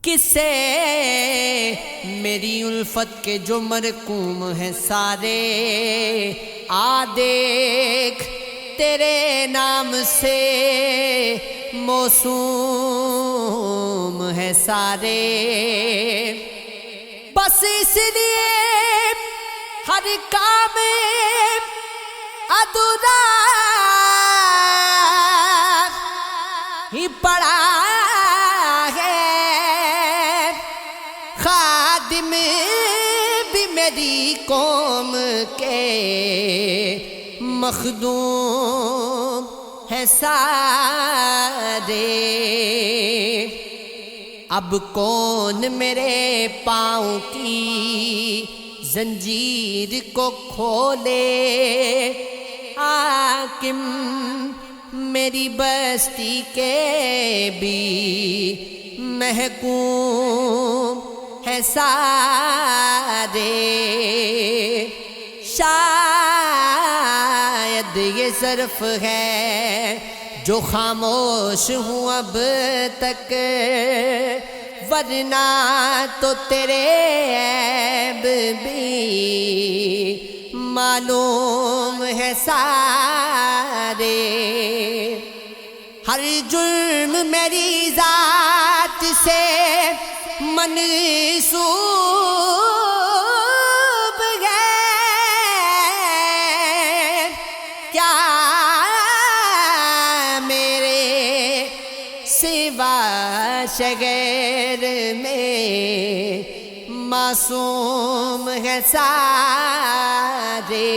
کسے میری الفت کے جو مرقوم ہیں سارے، آ دیکھ تیرے نام سے موسوم ہیں سارے۔ بس اس لیے ہر کام ادھورا ہی پڑا ہے، خادم بھی میری قوم کے مخدوم ہے سارے۔ اب کون میرے پاؤں کی زنجیر کو کھولے، حاکم میری بستی کے بھی محکوم ہے سارے۔ شاید یہ ظرف ہے جو خاموش ہوں اب تک، ورنہ تو تیرے عیب بھی معلوم ہے سارے۔ ہر جرم میری ذات سے منسوب ہے، کیا میرے سوا شغیر میں معصوم ہے سارے۔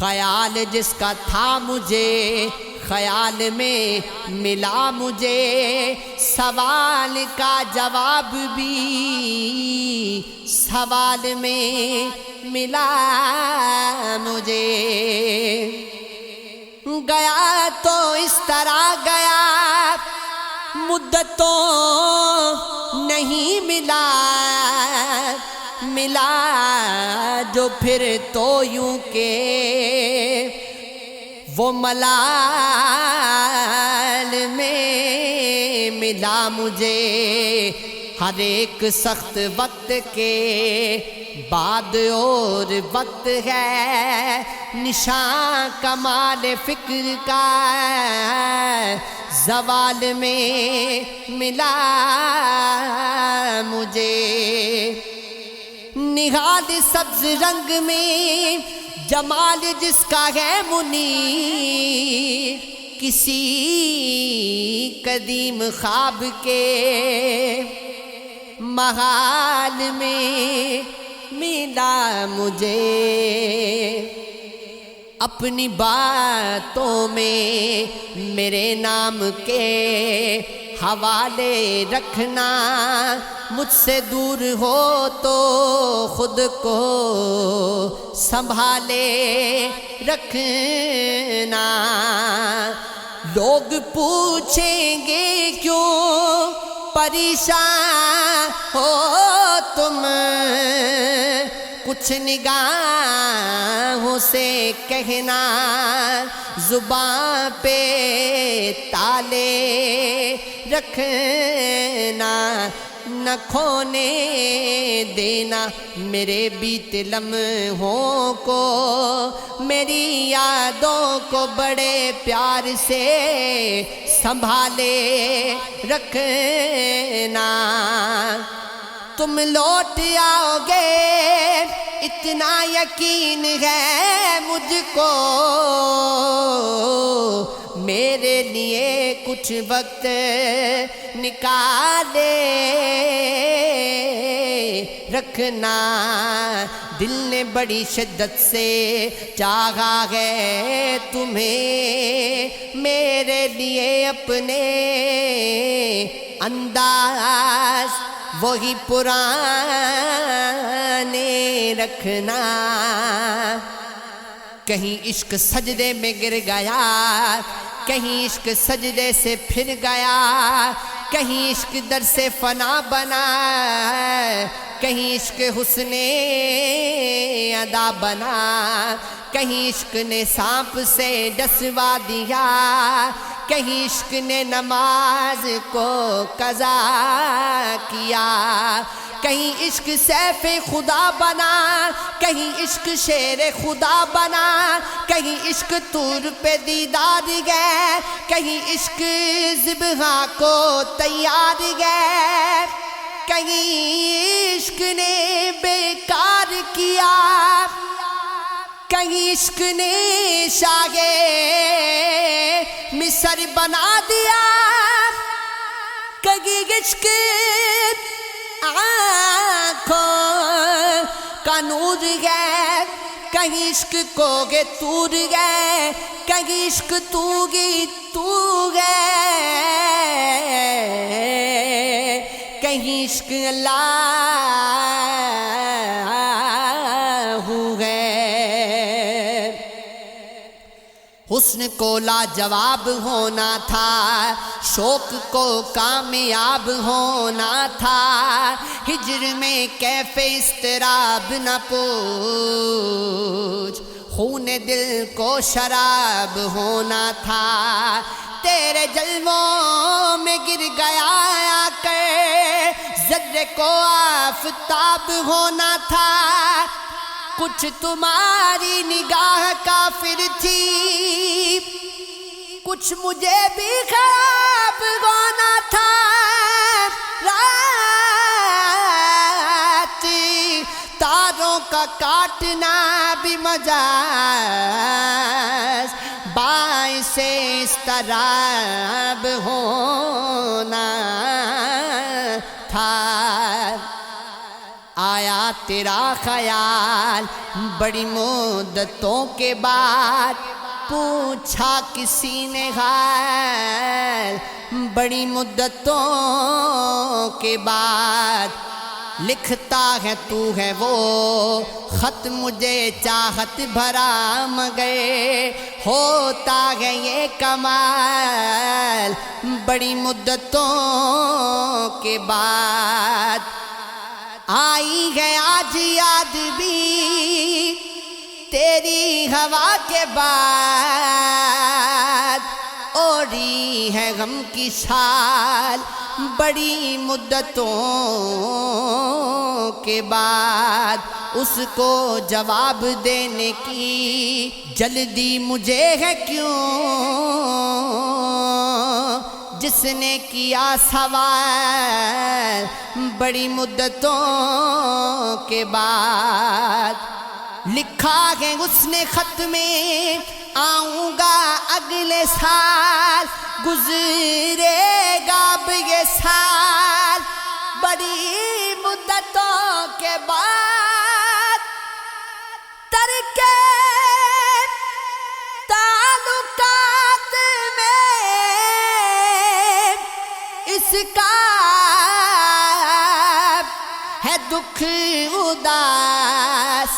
خیال جس کا تھا مجھے خیال میں ملا مجھے، سوال کا جواب بھی سوال میں ملا مجھے۔ گیا تو اس طرح گیا، مدتوں نہیں ملا، ملا جو پھر تو یوں کہ وہ ملال میں ملا مجھے۔ ہر ایک سخت وقت کے بعد اور وقت ہے، نشان کمال فکر کا زوال میں ملا مجھے۔ نہال سبز رنگ میں جمال جس کا ہے منیر، کسی قدیم خواب کے محال میں ملا مجھے۔ اپنی باتوں میں میرے نام کے حوالے رکھنا، مجھ سے دور ہو تو خود کو سنبھالے رکھنا۔ لوگ پوچھیں گے کیوں پریشان ہو تم، کچھ نگاہوں سے کہنا، زباں پہ تالے رکھنا، نہ کھونے دینا میرے بیت لمحوں کو، میری یادوں کو بڑے پیار سے سنبھالے رکھنا۔ تم لوٹ آؤ گے اتنا یقین ہے مجھ کو، میرے لیے کچھ وقت نکالے رکھنا۔ دل نے بڑی شدت سے چاہا ہے تمہیں، میرے لیے اپنے انداز وہی پرانے رکھنا۔ کہیں عشق سجدے میں گر گیا، کہیں عشق سجدے سے پھر گیا، کہیں عشق در سے فنا بنا، کہیں عشق حسن ادا بنا، کہیں عشق نے سانپ سے ڈسوا دیا، کہیں عشق نے نماز کو قضا کیا، کہیں عشق سیف خدا بنا، کہیں عشق شیر خدا بنا، کہیں عشق طور پہ دیدار گئے، کہیں عشق ذبح کو تیار گئے، کہیں عشق نے بیکار کیا، کہیں عشق نے شاہ مصر بنا دیا، کہیں عشق آنکھوں کا نور گئے، کہیں عشق کو گے تور گئے، کہیں عشق تو گی تو گئے، کہیں عشق اللہ ہو گئے۔ حسن کو لاجواب ہونا تھا، شوق کو کامیاب ہونا تھا، ہجر میں کیف اضطراب نہ پوچھ، خون دل کو شراب ہونا تھا، تیرے جلووں میں گر گیا آ کر ذرے کو آفتاب ہونا تھا، کچھ تمہاری نگاہ کافر تھی، کچھ مجھے بھی خواب ہونا تھا، رات تاروں کا کاٹنا بھی مجاز باعث اضطراب ہونا تھا۔ آیا تیرا خیال بڑی مدتوں کے بعد، پوچھا کسی نے حال بڑی مدتوں کے بعد، لکھتا ہے تو ہے وہ خط مجھے چاہت بھرا مگر ہوتا ہے یہ کمال بڑی مدتوں کے بعد۔ آئی ہے آج یاد بھی تیری ہوا کے بعد، اوڑی ہے غم کی شال بڑی مدتوں کے بعد، اس کو جواب دینے کی جلدی مجھے ہے کیوں، جس نے کیا سوال بڑی مدتوں کے بعد۔ لکھا ہے اس نے خط میں آؤں گا اگلے سال، گزرے گا اب یہ سال بڑی مدتوں کے بعد۔ ترک تعلقات میں اس کا ہے دکھ اداس،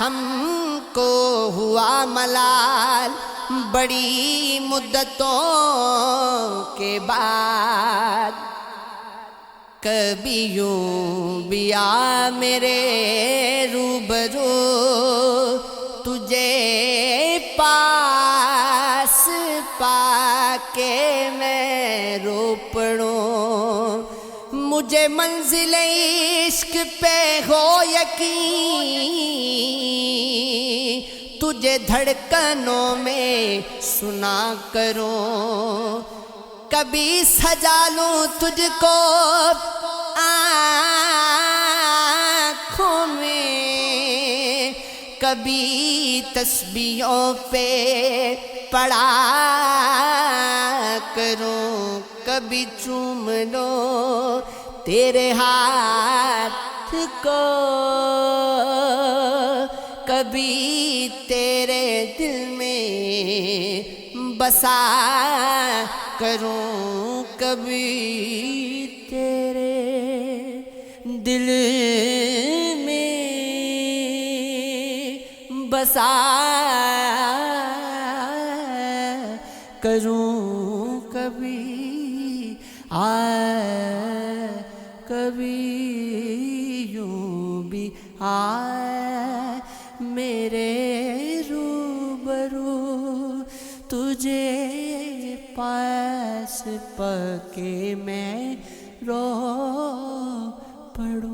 ہم کو ہوا ملال بڑی مدتوں کے بعد۔ کبھی یوں بھی آ میرے روبرو تجھے پاس پا کے میں رو پڑوں، مجھے منزل عشق پہ ہو یقین، تجھے دھڑکنوں میں سنا کروں، کبھی سجا لوں تجھ کو آنکھوں میں، کبھی تسبیحوں پہ پڑھا کروں، کبھی چوم لو تیرے ہاتھ کو، کبھی تیرے دل میں بسا کروں، کبھی تیرے دل میں بسا کروں، کبھی کبھی یوں بھی میرے روبرو تجھے پاس پکے میں رو پڑوں.